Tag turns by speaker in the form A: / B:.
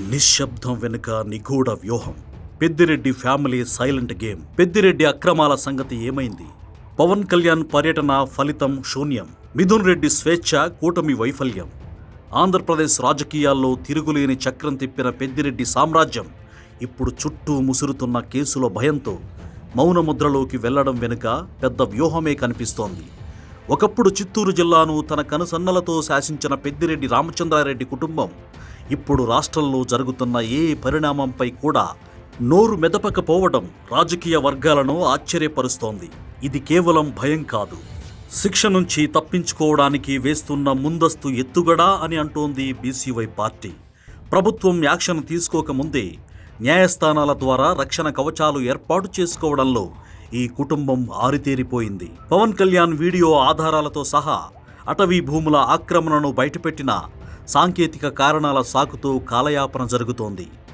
A: నిశ్శబ్దం వెనుక నిగూఢ వ్యూహం. Peddireddy family silent game. Peddireddy అక్రమాల సంగతి ఏమైంది? పవన్ కళ్యాణ్ పర్యటన ఫలితం శూన్యం. మిథున్ రెడ్డి స్వేచ్ఛ, కూటమి వైఫల్యం. ఆంధ్రప్రదేశ్ రాజకీయాల్లో తిరుగులేని చక్రం తిప్పిన పెద్దిరెడ్డి సామ్రాజ్యం ఇప్పుడు చుట్టూ ముసురుతున్న కేసుల భయంతో మౌనముద్రలోకి వెళ్లడం వెనుక పెద్ద వ్యూహమే కనిపిస్తోంది. ఒకప్పుడు చిత్తూరు జిల్లాను తన కనుసన్నలతో శాసించిన పెద్దిరెడ్డి రామచంద్రారెడ్డి కుటుంబం ఇప్పుడు రాష్ట్రంలో జరుగుతున్న ఏ పరిణామంపై కూడా నోరు మెదపకపోవడం రాజకీయ వర్గాలను ఆశ్చర్యపరుస్తోంది. ఇది కేవలం భయం కాదు, శిక్ష నుంచి తప్పించుకోవడానికి వేస్తున్న ముందస్తు ఎత్తుగడ అని అంటోంది బీసీవై పార్టీ. ప్రభుత్వం యాక్షన్ తీసుకోకముందే న్యాయస్థానాల ద్వారా రక్షణ కవచాలు ఏర్పాటు చేసుకోవడంలో ఈ కుటుంబం ఆరితేరిపోయింది. పవన్ కళ్యాణ్ వీడియో ఆధారాలతో సహా అటవీ భూముల ఆక్రమణను బయటపెట్టిన సాంకేతిక కారణాల సాకుతో కాలయాపన జరుగుతోంది.